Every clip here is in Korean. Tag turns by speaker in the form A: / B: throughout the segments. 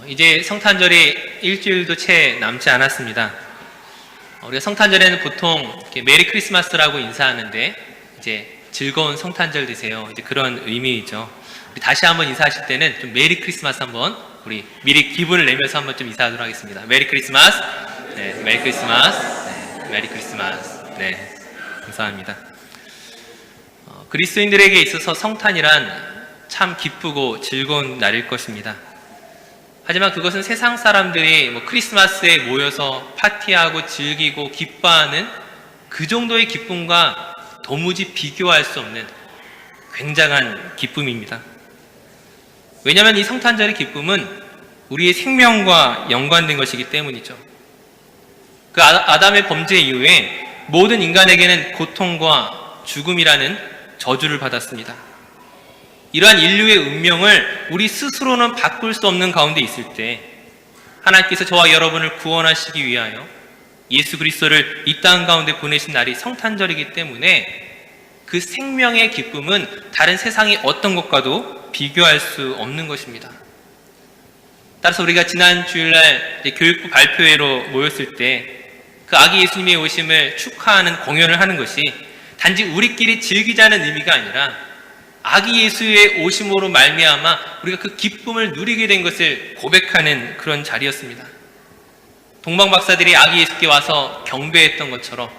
A: 이제 성탄절이 일주일도 채 남지 않았습니다. 우리가 성탄절에는 보통 이렇게 메리 크리스마스라고 인사하는데 이제 즐거운 성탄절 되세요. 이제 그런 의미이죠. 우리 다시 한번 인사하실 때는 좀 메리 크리스마스 한번 우리 미리 기분을 내면서 한번 좀 인사하도록 하겠습니다. 메리 크리스마스. 네, 메리 크리스마스. 네, 메리 크리스마스. 네, 감사합니다. 그리스도인들에게 있어서 성탄이란 참 기쁘고 즐거운 날일 것입니다. 하지만 그것은 세상 사람들이 크리스마스에 모여서 파티하고 즐기고 기뻐하는 그 정도의 기쁨과 도무지 비교할 수 없는 굉장한 기쁨입니다. 왜냐하면 이 성탄절의 기쁨은 우리의 생명과 연관된 것이기 때문이죠. 그 아담의 범죄 이후에 모든 인간에게는 고통과 죽음이라는 저주를 받았습니다. 이러한 인류의 운명을 우리 스스로는 바꿀 수 없는 가운데 있을 때 하나님께서 저와 여러분을 구원하시기 위하여 예수 그리스도를 이 땅 가운데 보내신 날이 성탄절이기 때문에 그 생명의 기쁨은 다른 세상의 어떤 것과도 비교할 수 없는 것입니다. 따라서 우리가 지난 주일날 교육부 발표회로 모였을 때 그 아기 예수님의 오심을 축하하는 공연을 하는 것이 단지 우리끼리 즐기자는 의미가 아니라 아기 예수의 오심으로 말미암아 우리가 그 기쁨을 누리게 된 것을 고백하는 그런 자리였습니다. 동방 박사들이 아기 예수께 와서 경배했던 것처럼,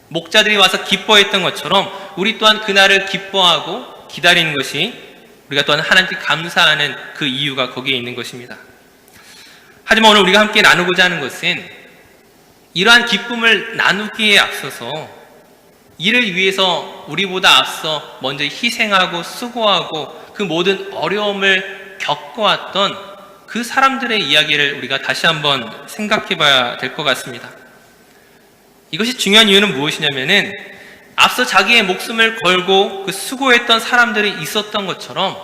A: 목자들이 와서 기뻐했던 것처럼 우리 또한 그날을 기뻐하고 기다리는 것이 우리가 또한 하나님께 감사하는 그 이유가 거기에 있는 것입니다. 하지만 오늘 우리가 함께 나누고자 하는 것은 이러한 기쁨을 나누기에 앞서서 이를 위해서 우리보다 앞서 먼저 희생하고 수고하고 그 모든 어려움을 겪어왔던 그 사람들의 이야기를 우리가 다시 한번 생각해 봐야 될 것 같습니다. 이것이 중요한 이유는 무엇이냐면은 앞서 자기의 목숨을 걸고 그 수고했던 사람들이 있었던 것처럼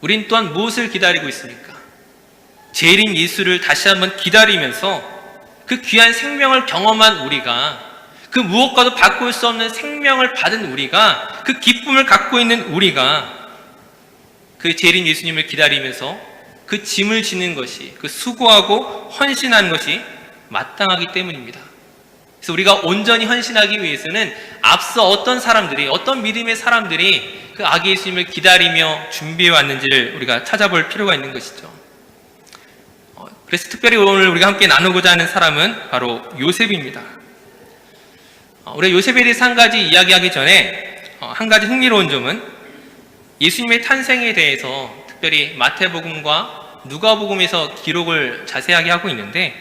A: 우린 또한 무엇을 기다리고 있습니까? 재림 예수를 다시 한번 기다리면서 그 귀한 생명을 경험한 우리가, 그 무엇과도 바꿀 수 없는 생명을 받은 우리가, 그 기쁨을 갖고 있는 우리가 그 재림 예수님을 기다리면서 그 짐을 지는 것이, 그 수고하고 헌신하는 것이 마땅하기 때문입니다. 그래서 우리가 온전히 헌신하기 위해서는 앞서 어떤 사람들이, 어떤 믿음의 사람들이 그 아기 예수님을 기다리며 준비해 왔는지를 우리가 찾아볼 필요가 있는 것이죠. 그래서 특별히 오늘 우리가 함께 나누고자 하는 사람은 바로 요셉입니다. 우리가 요셉에 대해서 한 가지 이야기하기 전에 한 가지 흥미로운 점은 예수님의 탄생에 대해서 특별히 마태복음과 누가복음에서 기록을 자세하게 하고 있는데,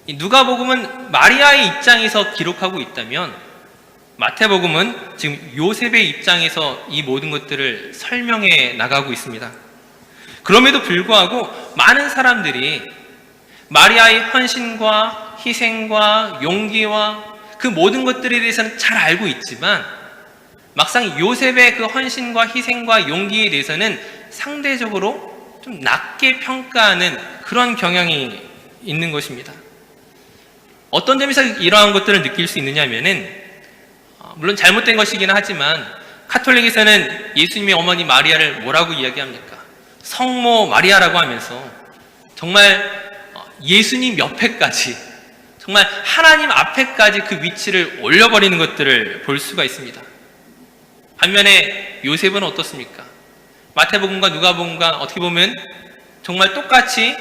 A: 이 누가복음은 마리아의 입장에서 기록하고 있다면 마태복음은 지금 요셉의 입장에서 이 모든 것들을 설명해 나가고 있습니다. 그럼에도 불구하고 많은 사람들이 마리아의 헌신과 희생과 용기와 그 모든 것들에 대해서는 잘 알고 있지만 막상 요셉의 그 헌신과 희생과 용기에 대해서는 상대적으로 좀 낮게 평가하는 그런 경향이 있는 것입니다. 어떤 점에서 이러한 것들을 느낄 수 있느냐 하면은 물론 잘못된 것이긴 하지만 카톨릭에서는 예수님의 어머니 마리아를 뭐라고 이야기합니까? 성모 마리아라고 하면서 정말 예수님 옆에까지, 정말 하나님 앞에까지 그 위치를 올려버리는 것들을 볼 수가 있습니다. 반면에 요셉은 어떻습니까? 마태복음과 누가복음과 어떻게 보면 정말 똑같이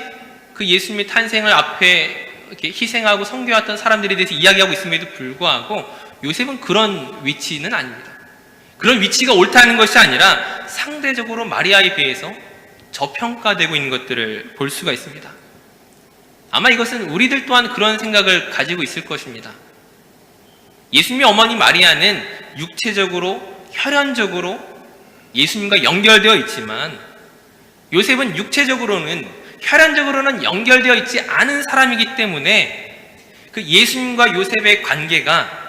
A: 그 예수님의 탄생을 앞에 이렇게 희생하고 섬겨왔던 사람들에 대해서 이야기하고 있음에도 불구하고 요셉은 그런 위치는 아닙니다. 그런 위치가 옳다는 것이 아니라 상대적으로 마리아에 비해서 저평가되고 있는 것들을 볼 수가 있습니다. 아마 이것은 우리들 또한 그런 생각을 가지고 있을 것입니다. 예수님의 어머니 마리아는 육체적으로, 혈연적으로 예수님과 연결되어 있지만 요셉은 육체적으로는, 혈연적으로는 연결되어 있지 않은 사람이기 때문에 그 예수님과 요셉의 관계가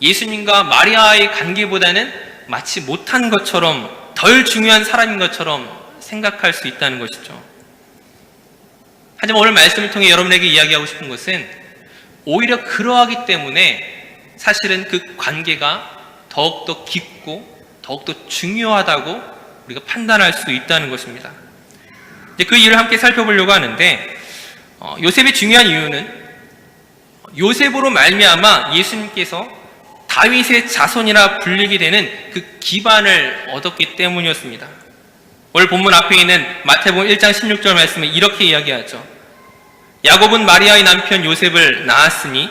A: 예수님과 마리아의 관계보다는 마치 못한 것처럼, 덜 중요한 사람인 것처럼 생각할 수 있다는 것이죠. 하지만 오늘 말씀을 통해 여러분에게 이야기하고 싶은 것은 오히려 그러하기 때문에 사실은 그 관계가 더욱더 깊고 더욱더 중요하다고 우리가 판단할 수 있다는 것입니다. 이제 그 이유를 함께 살펴보려고 하는데, 요셉의 중요한 이유는 요셉으로 말미암아 예수님께서 다윗의 자손이라 불리게 되는 그 기반을 얻었기 때문이었습니다. 오늘 본문 앞에 있는 마태복음 1장 16절 말씀은 이렇게 이야기하죠. 야곱은 마리아의 남편 요셉을 낳았으니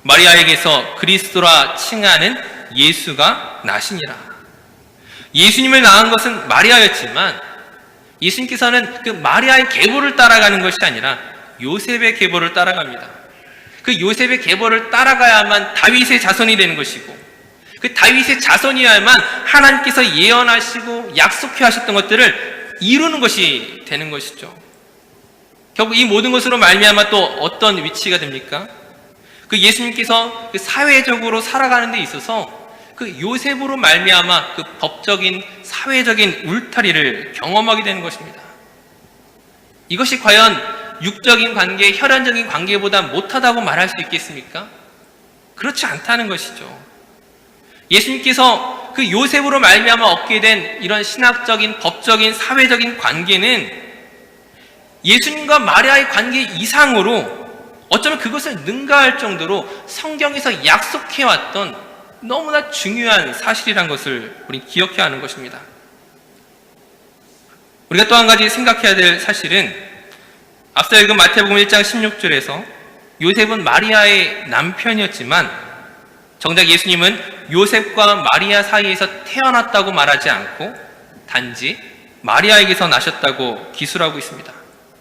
A: 마리아에게서 그리스도라 칭하는 예수가 나시니라. 예수님을 낳은 것은 마리아였지만 예수님께서는 그 마리아의 계보를 따라가는 것이 아니라 요셉의 계보를 따라갑니다. 그 요셉의 계보를 따라가야만 다윗의 자손이 되는 것이고, 그 다윗의 자손이어야만 하나님께서 예언하시고 약속해 하셨던 것들을 이루는 것이 되는 것이죠. 결국 이 모든 것으로 말미암아 또 어떤 위치가 됩니까? 그 예수님께서 그 사회적으로 살아가는 데 있어서 그 요셉으로 말미암아 그 법적인 사회적인 울타리를 경험하게 되는 것입니다. 이것이 과연 육적인 관계, 혈연적인 관계보다 못하다고 말할 수 있겠습니까? 그렇지 않다는 것이죠. 예수님께서 그 요셉으로 말미암아 얻게 된 이런 신학적인, 법적인, 사회적인 관계는 예수님과 마리아의 관계 이상으로 어쩌면 그것을 능가할 정도로 성경에서 약속해왔던 너무나 중요한 사실이란 것을 우리 기억해야 하는 것입니다. 우리가 또 한 가지 생각해야 될 사실은 앞서 읽은 마태복음 1장 16절에서 요셉은 마리아의 남편이었지만 정작 예수님은 요셉과 마리아 사이에서 태어났다고 말하지 않고 단지 마리아에게서 나셨다고 기술하고 있습니다.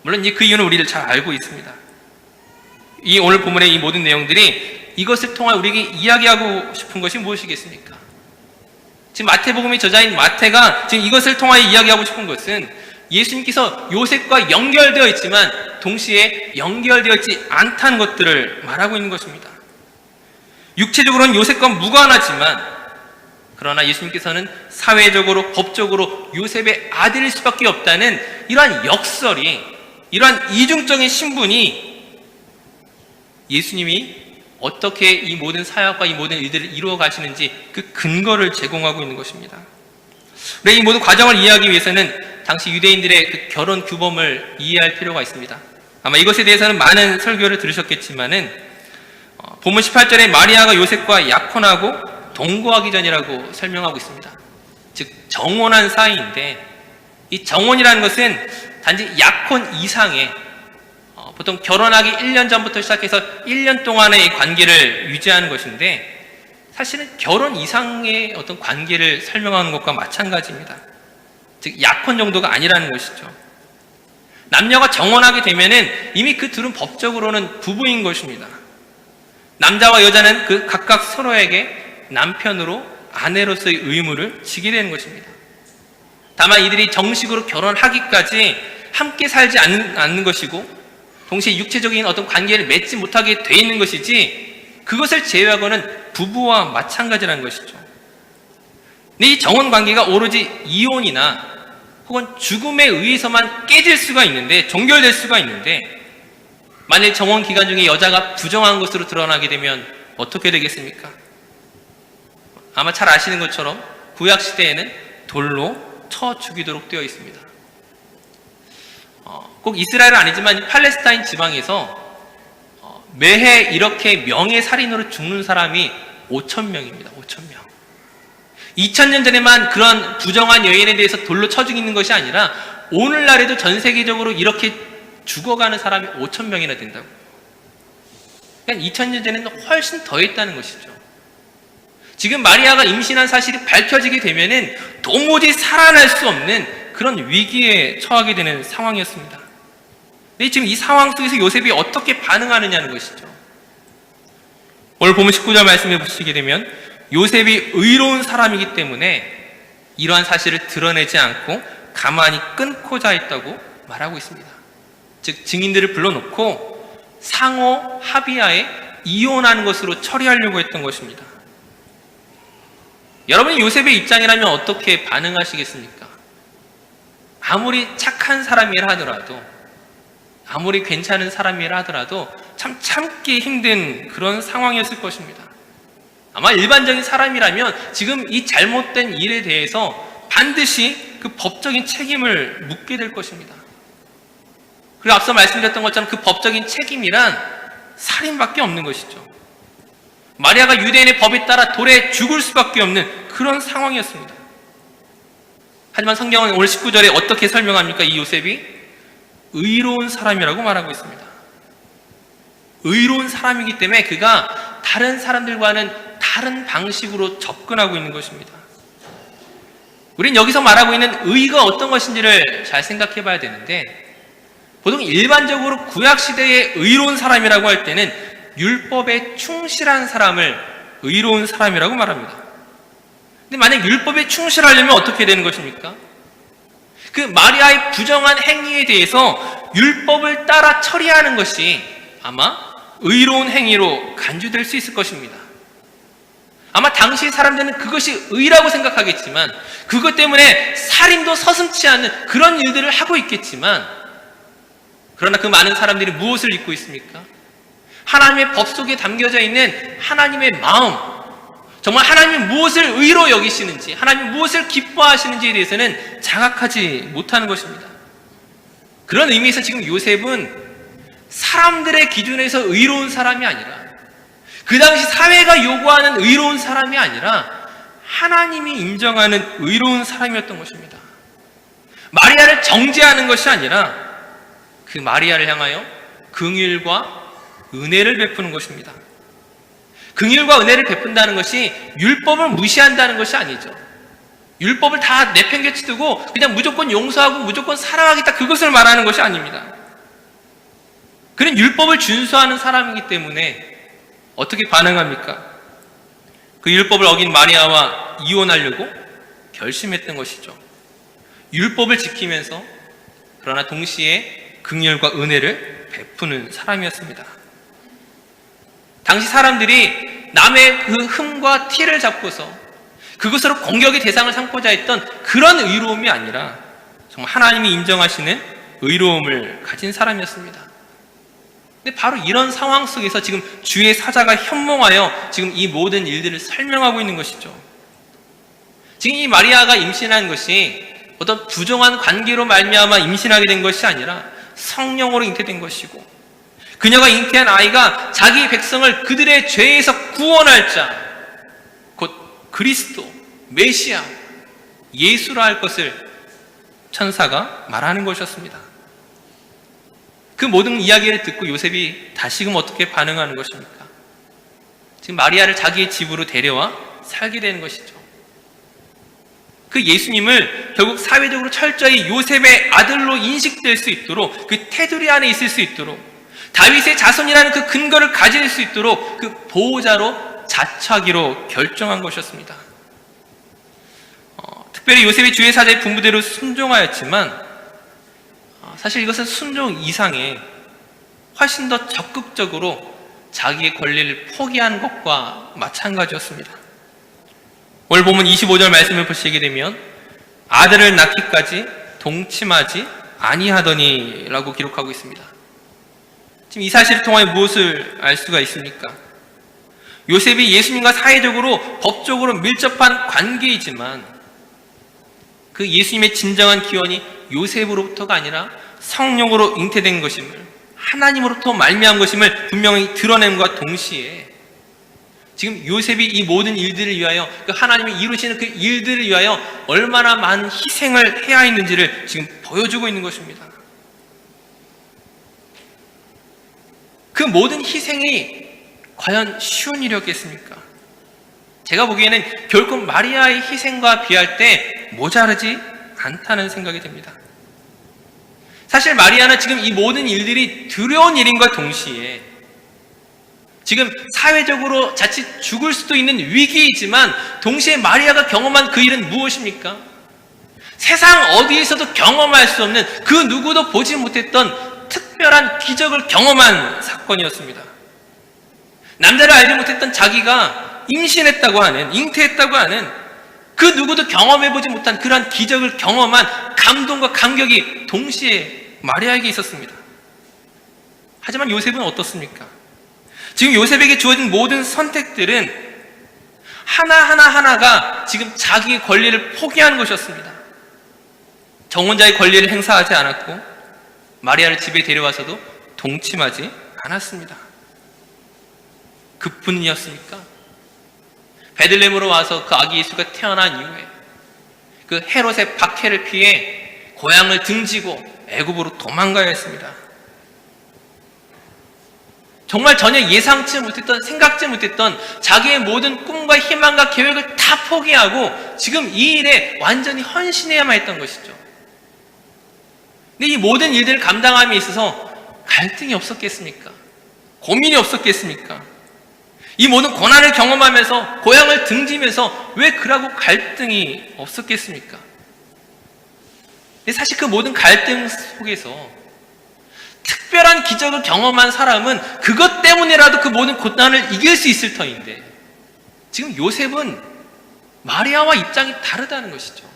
A: 물론 그 이유는 우리를 잘 알고 있습니다. 이 오늘 본문의 이 모든 내용들이 이것을 통해 우리에게 이야기하고 싶은 것이 무엇이겠습니까? 지금 마태복음의 저자인 마태가 지금 이것을 통하여 이야기하고 싶은 것은 예수님께서 요셉과 연결되어 있지만 동시에 연결되어 있지 않다는 것들을 말하고 있는 것입니다. 육체적으로는 요셉과 무관하지만 그러나 예수님께서는 사회적으로, 법적으로 요셉의 아들일 수밖에 없다는 이러한 역설이, 이러한 이중적인 신분이 예수님이 어떻게 이 모든 사역과 이 모든 일들을 이루어 가시는지 그 근거를 제공하고 있는 것입니다. 우리 이 모든 과정을 이해하기 위해서는 당시 유대인들의 그 결혼 규범을 이해할 필요가 있습니다. 아마 이것에 대해서는 많은 설교를 들으셨겠지만은 본문 18절에 마리아가 요셉과 약혼하고 동거하기 전이라고 설명하고 있습니다. 즉 정혼한 사이인데 이 정혼이라는 것은 단지 약혼 이상의 보통 결혼하기 1년 전부터 시작해서 1년 동안의 관계를 유지하는 것인데 사실은 결혼 이상의 어떤 관계를 설명하는 것과 마찬가지입니다. 즉 약혼 정도가 아니라는 것이죠. 남녀가 정혼하게 되면은 이미 그 둘은 법적으로는 부부인 것입니다. 남자와 여자는 그 각각 서로에게 남편으로 아내로서의 의무를 지게 되는 것입니다. 다만 이들이 정식으로 결혼하기까지 함께 살지 않는 것이고 동시에 육체적인 어떤 관계를 맺지 못하게 돼 있는 것이지 그것을 제외하고는 부부와 마찬가지라는 것이죠. 근데 이 정혼 관계가 오로지 이혼이나 혹은 죽음에 의해서만 깨질 수가 있는데, 종결될 수가 있는데 만일 정혼 기간 중에 여자가 부정한 것으로 드러나게 되면 어떻게 되겠습니까? 아마 잘 아시는 것처럼 구약 시대에는 돌로 쳐 죽이도록 되어 있습니다. 꼭 이스라엘은 아니지만 팔레스타인 지방에서 매해 이렇게 명예살인으로 죽는 사람이 5,000명입니다. 5,000명. 2000년 전에만 그런 부정한 여인에 대해서 돌로 쳐 죽이는 것이 아니라 오늘날에도 전 세계적으로 이렇게 죽어가는 사람이 5,000명이나 된다고. 그러니까 2000년 전에는 훨씬 더 했다는 것이죠. 지금 마리아가 임신한 사실이 밝혀지게 되면은 도무지 살아날 수 없는 그런 위기에 처하게 되는 상황이었습니다. 근데 지금 이 상황 속에서 요셉이 어떻게 반응하느냐는 것이죠. 오늘 보면 19절 말씀해 보시게 되면 요셉이 의로운 사람이기 때문에 이러한 사실을 드러내지 않고 가만히 끊고자 했다고 말하고 있습니다. 즉 증인들을 불러놓고 상호 합의하에 이혼하는 것으로 처리하려고 했던 것입니다. 여러분이 요셉의 입장이라면 어떻게 반응하시겠습니까? 아무리 착한 사람이라 하더라도, 아무리 괜찮은 사람이라 하더라도 참 참기 힘든 그런 상황이었을 것입니다. 아마 일반적인 사람이라면 지금 이 잘못된 일에 대해서 반드시 그 법적인 책임을 묻게 될 것입니다. 그리고 앞서 말씀드렸던 것처럼 그 법적인 책임이란 살인밖에 없는 것이죠. 마리아가 유대인의 법에 따라 돌에 죽을 수밖에 없는 그런 상황이었습니다. 하지만 성경은 오늘 19절에 어떻게 설명합니까? 이 요셉이 의로운 사람이라고 말하고 있습니다. 의로운 사람이기 때문에 그가 다른 사람들과는 다른 방식으로 접근하고 있는 것입니다. 우린 여기서 말하고 있는 의가 어떤 것인지를 잘 생각해 봐야 되는데, 보통 일반적으로 구약시대의 의로운 사람이라고 할 때는 율법에 충실한 사람을 의로운 사람이라고 말합니다. 근데 만약 율법에 충실하려면 어떻게 되는 것입니까? 그 마리아의 부정한 행위에 대해서 율법을 따라 처리하는 것이 아마 의로운 행위로 간주될 수 있을 것입니다. 아마 당시 사람들은 그것이 의라고 생각하겠지만, 그것 때문에 살인도 서슴지 않는 그런 일들을 하고 있겠지만, 그러나 그 많은 사람들이 무엇을 잊고 있습니까? 하나님의 법 속에 담겨져 있는 하나님의 마음, 정말 하나님이 무엇을 의로 여기시는지, 하나님이 무엇을 기뻐하시는지에 대해서는 자각하지 못하는 것입니다. 그런 의미에서 지금 요셉은 사람들의 기준에서 의로운 사람이 아니라, 그 당시 사회가 요구하는 의로운 사람이 아니라 하나님이 인정하는 의로운 사람이었던 것입니다. 마리아를 정죄하는 것이 아니라 그 마리아를 향하여 긍휼과 은혜를 베푸는 것입니다. 긍휼과 은혜를 베푼다는 것이 율법을 무시한다는 것이 아니죠. 율법을 다 내팽개치고 그냥 무조건 용서하고 무조건 사랑하겠다, 그것을 말하는 것이 아닙니다. 그는 율법을 준수하는 사람이기 때문에 어떻게 반응합니까? 그 율법을 어긴 마리아와 이혼하려고 결심했던 것이죠. 율법을 지키면서 그러나 동시에 긍휼과 은혜를 베푸는 사람이었습니다. 당시 사람들이 남의 그 흠과 티를 잡고서 그것으로 공격의 대상을 삼고자 했던 그런 의로움이 아니라 정말 하나님이 인정하시는 의로움을 가진 사람이었습니다. 근데 바로 이런 상황 속에서 지금 주의 사자가 현몽하여 지금 이 모든 일들을 설명하고 있는 것이죠. 지금 이 마리아가 임신한 것이 어떤 부정한 관계로 말미암아 임신하게 된 것이 아니라 성령으로 잉태된 것이고, 그녀가 잉태한 아이가 자기 백성을 그들의 죄에서 구원할 자, 곧 그리스도, 메시아, 예수라 할 것을 천사가 말하는 것이었습니다. 그 모든 이야기를 듣고 요셉이 다시금 어떻게 반응하는 것입니까? 지금 마리아를 자기의 집으로 데려와 살게 되는 것이죠. 그 예수님을 결국 사회적으로 철저히 요셉의 아들로 인식될 수 있도록, 그 테두리 안에 있을 수 있도록, 다윗의 자손이라는 그 근거를 가질 수 있도록 그 보호자로 자처하기로 결정한 것이었습니다. 특별히 요셉이 주의 사자의 분부대로 순종하였지만, 사실 이것은 순종 이상의 훨씬 더 적극적으로 자기의 권리를 포기한 것과 마찬가지였습니다. 오늘 보면 25절 말씀을 보시게 되면 아들을 낳기까지 동침하지 아니하더니 라고 기록하고 있습니다. 지금 이 사실을 통하여 무엇을 알 수가 있습니까? 요셉이 예수님과 사회적으로 법적으로 밀접한 관계이지만 그 예수님의 진정한 기원이 요셉으로부터가 아니라 성령으로 잉태된 것임을, 하나님으로부터 말미암은 것임을 분명히 드러냄과 동시에 지금 요셉이 이 모든 일들을 위하여, 그 하나님이 이루시는 그 일들을 위하여 얼마나 많은 희생을 해야 했는지를 지금 보여주고 있는 것입니다. 그 모든 희생이 과연 쉬운 일이었겠습니까? 제가 보기에는 결코 마리아의 희생과 비할 때 모자르지 않다는 생각이 듭니다. 사실 마리아는 지금 이 모든 일들이 두려운 일인과 동시에 지금 사회적으로 자칫 죽을 수도 있는 위기이지만 동시에 마리아가 경험한 그 일은 무엇입니까? 세상 어디에서도 경험할 수 없는, 그 누구도 보지 못했던 특별한 기적을 경험한 사건이었습니다. 남자를 알지 못했던 자기가 임신했다고 하는, 잉태했다고 하는 그 누구도 경험해보지 못한 그러한 기적을 경험한 감동과 감격이 동시에 마리아에게 있었습니다. 하지만 요셉은 어떻습니까? 지금 요셉에게 주어진 모든 선택들은 하나가 지금 자기의 권리를 포기하는 것이었습니다. 정혼자의 권리를 행사하지 않았고, 마리아를 집에 데려와서도 동침하지 않았습니다. 그뿐이었습니까? 베들레헴으로 와서 그 아기 예수가 태어난 이후에 그 헤롯의 박해를 피해 고향을 등지고 애굽으로 도망가야 했습니다. 정말 전혀 예상치 못했던, 생각지 못했던 자기의 모든 꿈과 희망과 계획을 다 포기하고 지금 이 일에 완전히 헌신해야만 했던 것이죠. 근데 이 모든 일들을 감당함에 있어서 갈등이 없었겠습니까? 고민이 없었겠습니까? 이 모든 고난을 경험하면서 고향을 등지면서 왜 그러고 갈등이 없었겠습니까? 근데 사실 그 모든 갈등 속에서 특별한 기적을 경험한 사람은 그것 때문이라도 그 모든 고난을 이길 수 있을 터인데 지금 요셉은 마리아와 입장이 다르다는 것이죠.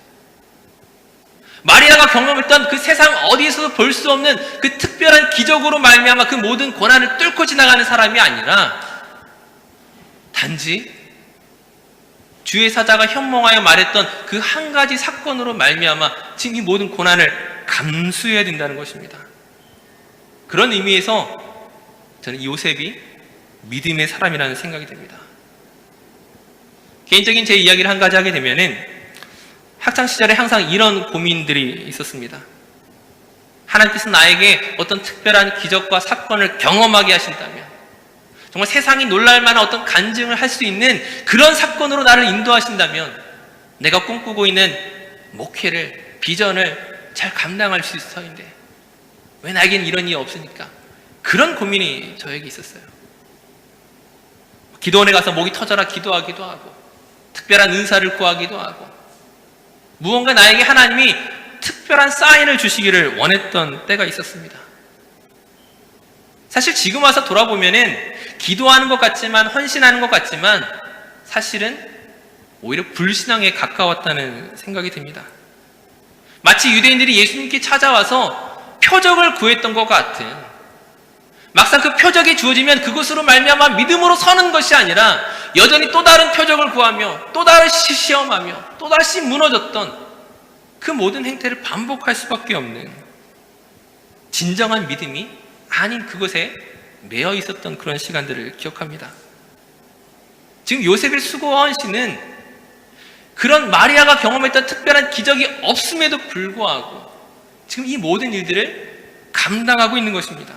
A: 마리아가 경험했던 그 세상 어디에서도 볼 수 없는 그 특별한 기적으로 말미암아 그 모든 고난을 뚫고 지나가는 사람이 아니라 단지 주의 사자가 현몽하여 말했던 그 한 가지 사건으로 말미암아 지금 이 모든 고난을 감수해야 된다는 것입니다. 그런 의미에서 저는 요셉이 믿음의 사람이라는 생각이 듭니다. 개인적인 제 이야기를 한 가지 하게 되면은 학창시절에 항상 이런 고민들이 있었습니다. 하나님께서 나에게 어떤 특별한 기적과 사건을 경험하게 하신다면, 정말 세상이 놀랄 만한 어떤 간증을 할 수 있는 그런 사건으로 나를 인도하신다면 내가 꿈꾸고 있는 목회를, 비전을 잘 감당할 수 있을 터인데 왜 나에겐 이런 일이 없으니까? 그런 고민이 저에게 있었어요. 기도원에 가서 목이 터져라 기도하기도 하고 특별한 은사를 구하기도 하고 무언가 나에게 하나님이 특별한 사인을 주시기를 원했던 때가 있었습니다. 사실 지금 와서 돌아보면은 기도하는 것 같지만, 헌신하는 것 같지만 사실은 오히려 불신앙에 가까웠다는 생각이 듭니다. 마치 유대인들이 예수님께 찾아와서 표적을 구했던 것 같은, 막상 그 표적이 주어지면 그것으로 말미암아 믿음으로 서는 것이 아니라 여전히 또 다른 표적을 구하며 또 다시 시험하며 또 다시 무너졌던 그 모든 행태를 반복할 수밖에 없는, 진정한 믿음이 아닌 그것에 매여 있었던 그런 시간들을 기억합니다. 지금 요셉의 수고와 헌신은 그런 마리아가 경험했던 특별한 기적이 없음에도 불구하고 지금 이 모든 일들을 감당하고 있는 것입니다.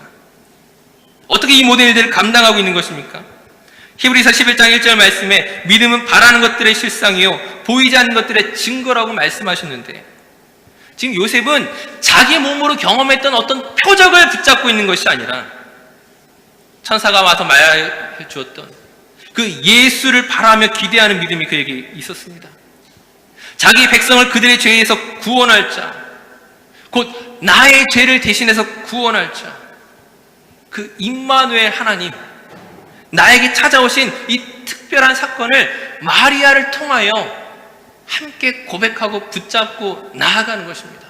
A: 어떻게 이 모든 일들을 감당하고 있는 것입니까? 히브리서 11장 1절 말씀에 믿음은 바라는 것들의 실상이요 보이지 않는 것들의 증거라고 말씀하셨는데, 지금 요셉은 자기 몸으로 경험했던 어떤 표적을 붙잡고 있는 것이 아니라 천사가 와서 말해 주었던 그 예수를 바라며 기대하는 믿음이 그에게 있었습니다. 자기 백성을 그들의 죄에서 구원할 자, 곧 나의 죄를 대신해서 구원할 자, 그 임마누엘 하나님, 나에게 찾아오신 이 특별한 사건을 마리아를 통하여 함께 고백하고 붙잡고 나아가는 것입니다.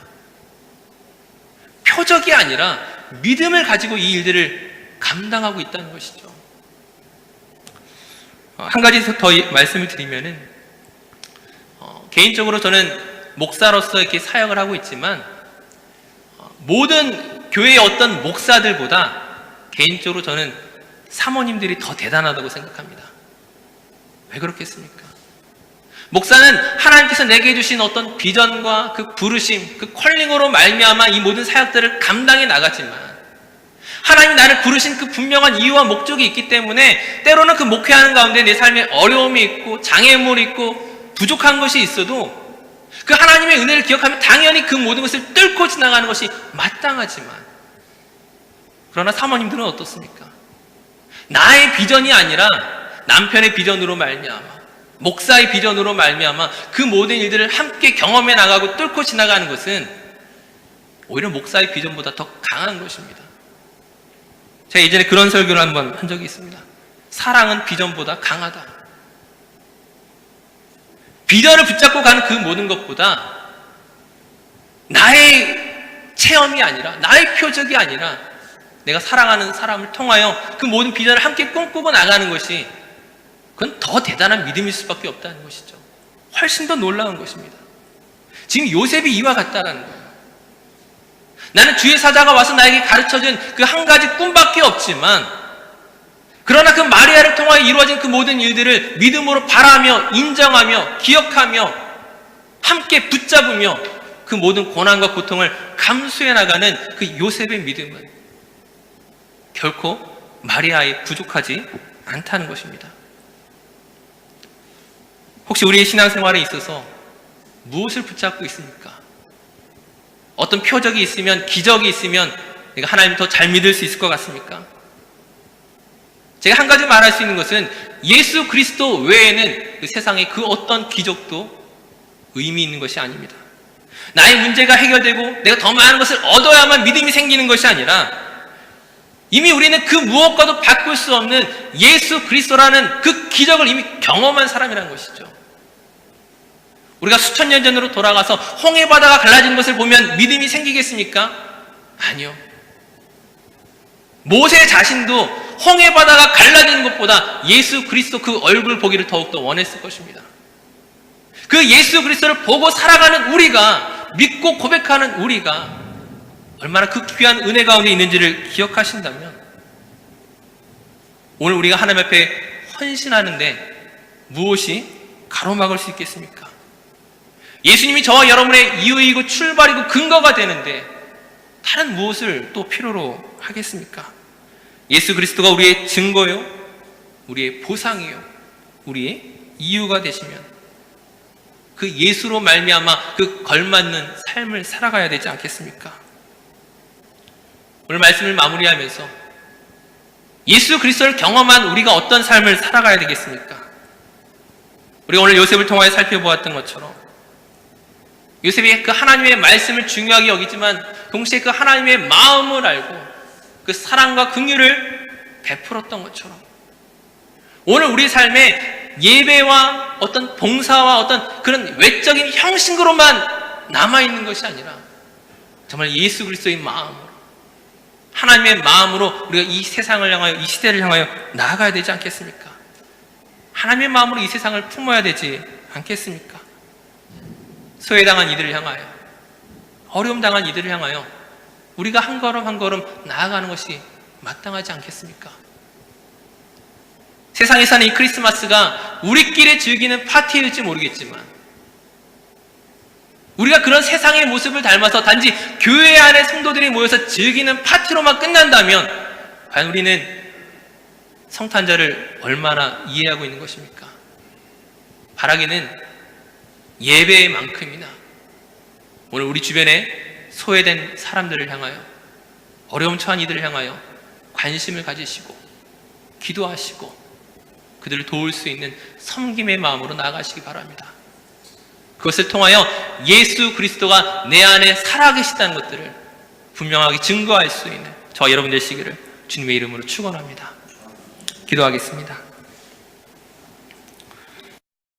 A: 표적이 아니라 믿음을 가지고 이 일들을 감당하고 있다는 것이죠. 한 가지 더 말씀을 드리면은, 개인적으로 저는 목사로서 이렇게 사역을 하고 있지만 모든 교회의 어떤 목사들보다 개인적으로 저는 사모님들이 더 대단하다고 생각합니다. 왜 그렇겠습니까? 목사는 하나님께서 내게 주신 어떤 비전과 그 부르심, 그 컬링으로 말미암아 이 모든 사역들을 감당해 나가지만, 하나님이 나를 부르신 그 분명한 이유와 목적이 있기 때문에 때로는 그 목회하는 가운데 내 삶에 어려움이 있고 장애물이 있고 부족한 것이 있어도 그 하나님의 은혜를 기억하면 당연히 그 모든 것을 뚫고 지나가는 것이 마땅하지만, 그러나 사모님들은 어떻습니까? 나의 비전이 아니라 남편의 비전으로 말미암아, 목사의 비전으로 말미암아 그 모든 일들을 함께 경험해 나가고 뚫고 지나가는 것은 오히려 목사의 비전보다 더 강한 것입니다. 제가 예전에 그런 설교를 한번 한 적이 있습니다. 사랑은 비전보다 강하다. 비전을 붙잡고 가는 그 모든 것보다 나의 체험이 아니라, 나의 표적이 아니라 내가 사랑하는 사람을 통하여 그 모든 비전을 함께 꿈꾸고 나가는 것이, 그건 더 대단한 믿음일 수밖에 없다는 것이죠. 훨씬 더 놀라운 것입니다. 지금 요셉이 이와 같다는 거예요. 나는 주의 사자가 와서 나에게 가르쳐준 그 한 가지 꿈밖에 없지만, 그러나 그 마리아를 통하여 이루어진 그 모든 일들을 믿음으로 바라며 인정하며 기억하며 함께 붙잡으며 그 모든 고난과 고통을 감수해 나가는 그 요셉의 믿음은 결코 마리아에 부족하지 않다는 것입니다. 혹시 우리의 신앙생활에 있어서 무엇을 붙잡고 있습니까? 어떤 표적이 있으면, 기적이 있으면 내가 하나님을 더 잘 믿을 수 있을 것 같습니까? 제가 한 가지 말할 수 있는 것은 예수 그리스도 외에는 그 세상에 그 어떤 기적도 의미 있는 것이 아닙니다. 나의 문제가 해결되고 내가 더 많은 것을 얻어야만 믿음이 생기는 것이 아니라 이미 우리는 그 무엇과도 바꿀 수 없는 예수 그리스도라는 그 기적을 이미 경험한 사람이라는 것이죠. 우리가 수천 년 전으로 돌아가서 홍해 바다가 갈라진 것을 보면 믿음이 생기겠습니까? 아니요. 모세 자신도 홍해 바다가 갈라지는 것보다 예수 그리스도 그 얼굴 보기를 더욱더 원했을 것입니다. 그 예수 그리스도를 보고 살아가는 우리가, 믿고 고백하는 우리가 얼마나 그 귀한 은혜 가운데 있는지를 기억하신다면 오늘 우리가 하나님 앞에 헌신하는데 무엇이 가로막을 수 있겠습니까? 예수님이 저와 여러분의 이유이고 출발이고 근거가 되는데 다른 무엇을 또 필요로 하겠습니까? 예수 그리스도가 우리의 증거요, 우리의 보상이요, 우리의 이유가 되시면 그 예수로 말미암아 그 걸맞는 삶을 살아가야 되지 않겠습니까? 오늘 말씀을 마무리하면서 예수 그리스도를 경험한 우리가 어떤 삶을 살아가야 되겠습니까? 우리가 오늘 요셉을 통하여 살펴보았던 것처럼 요셉이 그 하나님의 말씀을 중요하게 여기지만 동시에 그 하나님의 마음을 알고 그 사랑과 긍휼을 베풀었던 것처럼 오늘 우리 삶에 예배와 어떤 봉사와 어떤 그런 외적인 형식으로만 남아있는 것이 아니라 정말 예수 그리스도의 마음으로, 하나님의 마음으로 우리가 이 세상을 향하여, 이 시대를 향하여 나아가야 되지 않겠습니까? 하나님의 마음으로 이 세상을 품어야 되지 않겠습니까? 소외당한 이들을 향하여, 어려움 당한 이들을 향하여 우리가 한 걸음 한 걸음 나아가는 것이 마땅하지 않겠습니까? 세상에 사는 이 크리스마스가 우리끼리 즐기는 파티일지 모르겠지만 우리가 그런 세상의 모습을 닮아서 단지 교회 안에 성도들이 모여서 즐기는 파티로만 끝난다면 과연 우리는 성탄절을 얼마나 이해하고 있는 것입니까? 바라기는 예배만큼이나 오늘 우리 주변에 소외된 사람들을 향하여, 어려움 처한 이들을 향하여 관심을 가지시고 기도하시고 그들을 도울 수 있는 섬김의 마음으로 나아가시기 바랍니다. 그것을 통하여 예수 그리스도가 내 안에 살아계시다는 것들을 분명하게 증거할 수 있는 저와 여러분 되시기를 주님의 이름으로 축원합니다. 기도하겠습니다.